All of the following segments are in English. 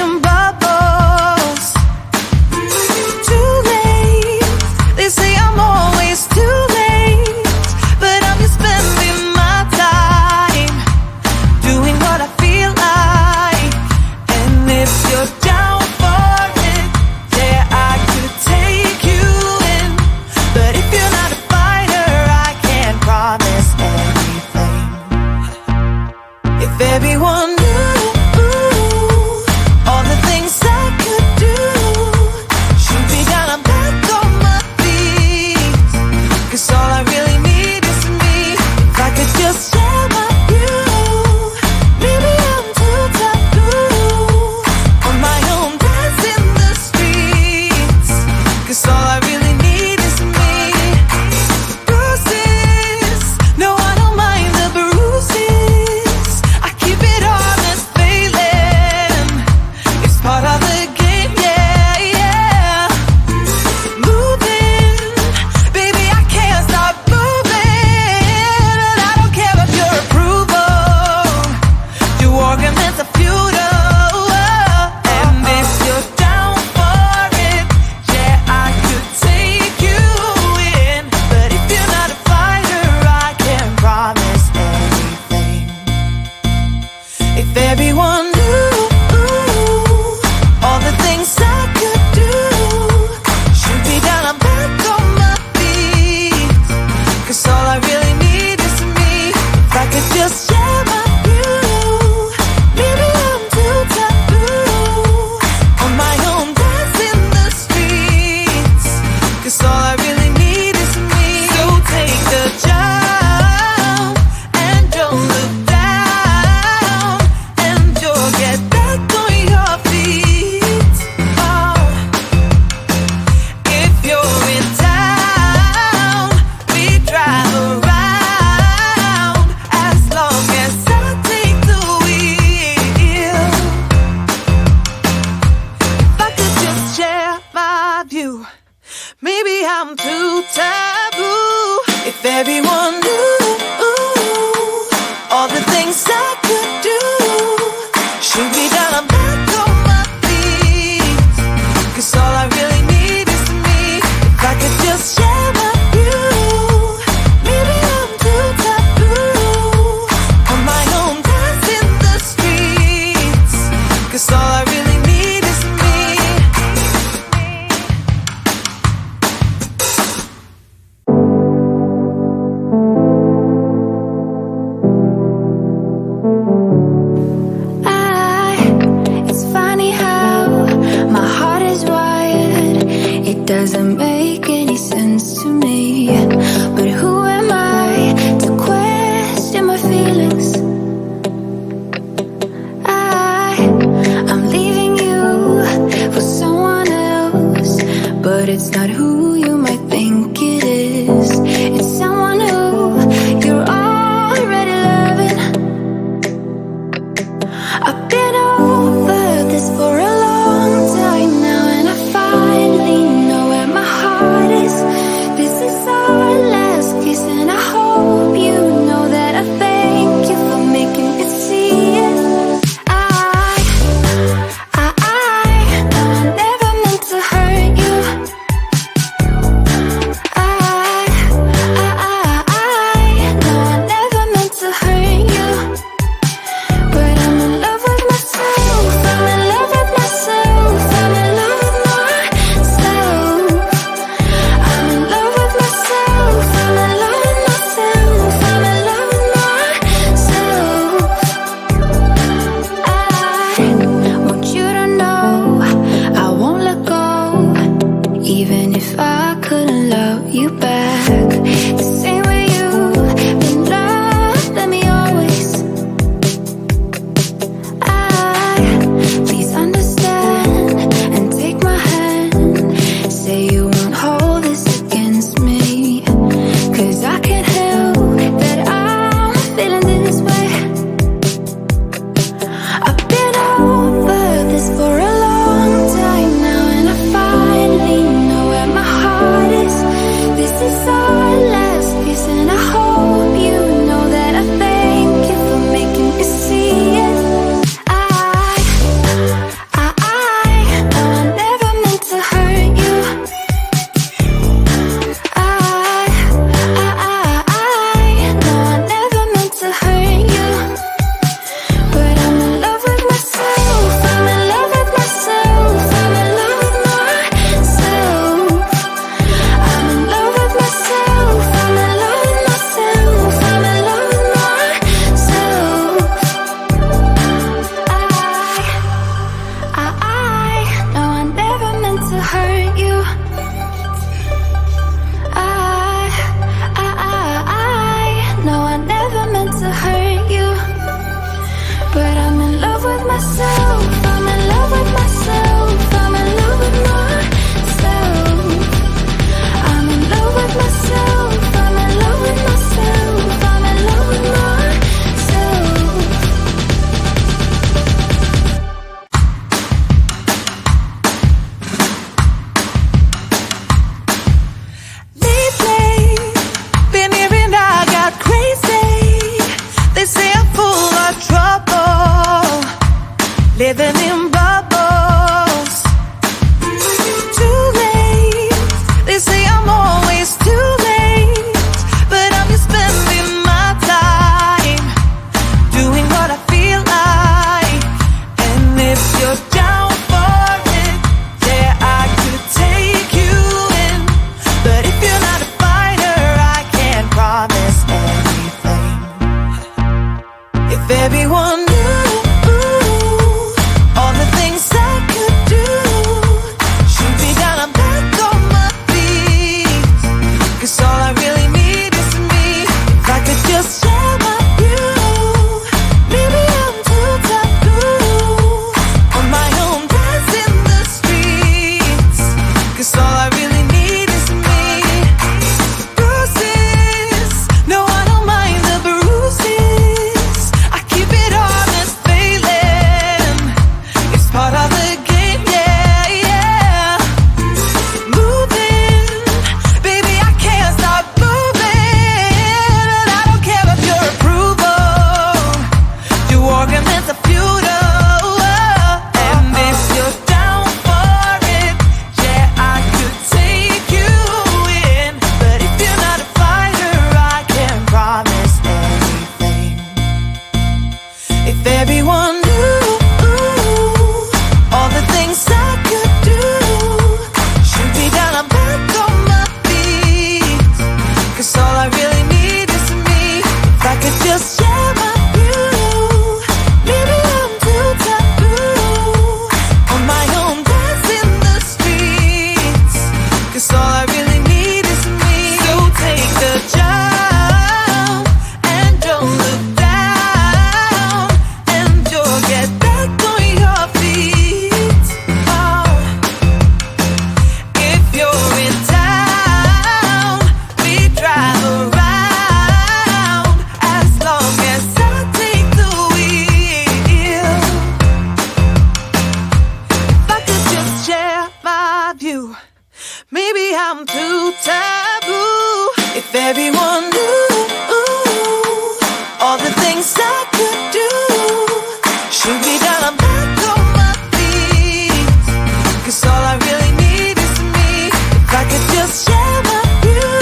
seeing bubbles. Too late, they say I'm always too late, but I'm just spending my time doing what I feel like. And if you're down for it, yeah, I could take you in. But if you're not a fighter, I can't promise anything. If everyone knew all the things I could do, shoot me down, I'm back on my feet. 'Cause all I really need is me. If I could just share my view, maybe I'm too taboo on my own, dance in the streets. 'Cause all I really need is me. Bruises, no, I don't mind the bruises. I keep it honest, failing. It's part of the game, yeah, yeah. Moving, baby, I can't stop moving. And I don't care about your approval. Your arguments are futile. And if you're down for it, yeah, I could take you in. But if you're not a fighter, I can't promise anything. If everyone knew all the things I could do, shoot me down, I'm back on my feet. 'Cause all I really need is me. If I could just share my view, maybe I'm too taboo on my own, dance in the streets. 'Cause all I really need is me. So take the jump and don't look down, and you'll get back on your feet. Oh, if you're in town, we drive around as long as I take the wheel. If I could just share my view, maybe I'm too taboo. If everyone knew all the things I could do, shoot me down, I'm back on my feet. 'Cause all I really need is me. If I could just share my view, maybe I'm too taboo on my own, dance in the streets. 'Cause all I really need is me. It's funny how my heart is wired. It doesn't make any sense to me. But who am I to question my feelings? I'm leaving you for someone else, but it's not who you might think it is. It's someone who you're already loving. I've been over this for a long time now, and I finally know where my heart is. This is our last kiss, and I hope you know that I thank you for making me see it. I never meant to hurt you. I'm too taboo. If everyone knew all the things I could do, shoot me down, I'm back on my feet. 'Cause all I really need is me. If I could just share my view,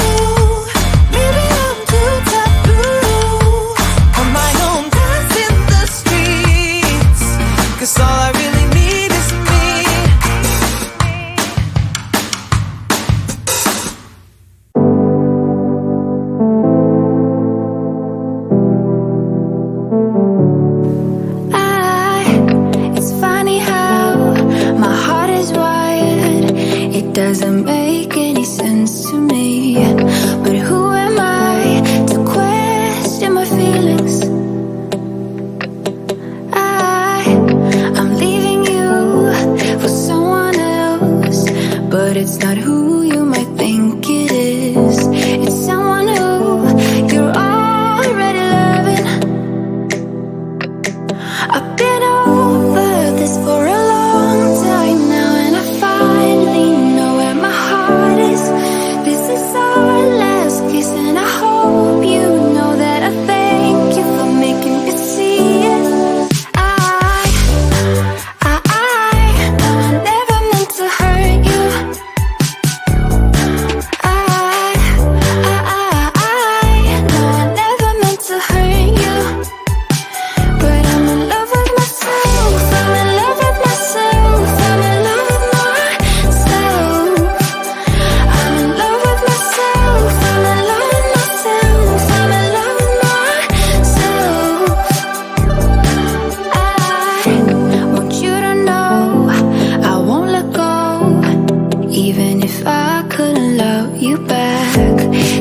maybe I'm too taboo. On my own, dance in the streets. 'Cause all I really need is me. It's funny how my heart is wired. It doesn't make any sense to me. But who am I to question my feelings? I'm leaving you for someone else, but it's not who you might think it is. It's someone who you're already loving. I've been over this for a long time now, and I finally know where my heart is. This is our last kiss, and I hope you know that I thank you for making me see it. No, I never meant to hurt you. No, I never meant to hurt you. But I'm in love with myself. I'm in love with myself. I'm in love with myself. I'm in love with myself. I'm in love with myself. I'm in love with myself. I want you to know I won't let go, even if I couldn't love you back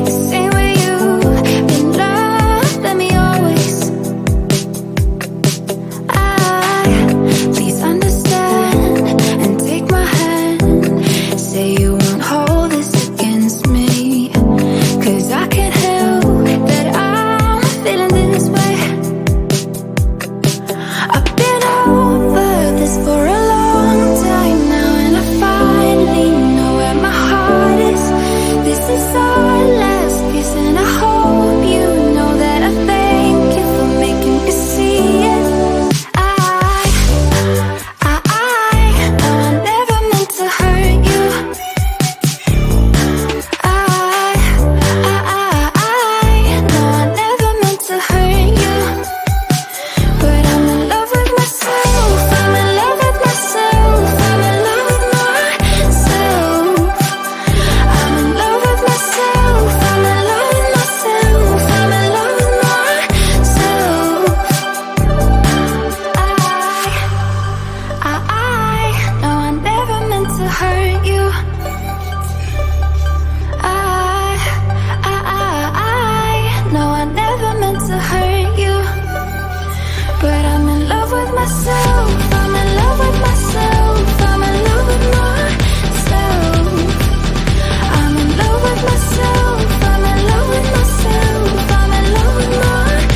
the same way you've been loving me always. Please understand and take my hand. Say you won't hold this against me, 'cause I can't help that I'm feeling this way. I've been over this for a long time now, and I finally know where my heart is. This is our last kiss, and I hope you know that I thank you for making me see it. No, I never meant to hurt you. No, I never meant to hurt you. But I'm in love with myself. I'm in love with myself. I'm in love with myself. I'm in love with myself. I'm in love with myself. I'm in love with myself. No, I never meant to hurt you. No, I never meant to hurt you. But I'm in love with myself. I'm in love with myself. I'm in love with myself. I'm in love with myself. I'm in love with myself. I'm in love with myself.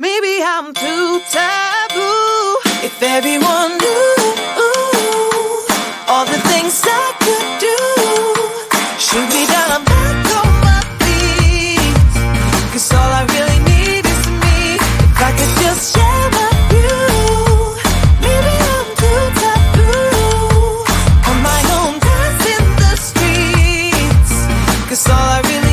Maybe I'm too taboo. If everyone knew all the things I could do, shoot me down, I'm back on my feet. 'Cause all I really need is me. If I could just share my view. Maybe I'm too taboo. On my own, dance in the streets. 'Cause all I really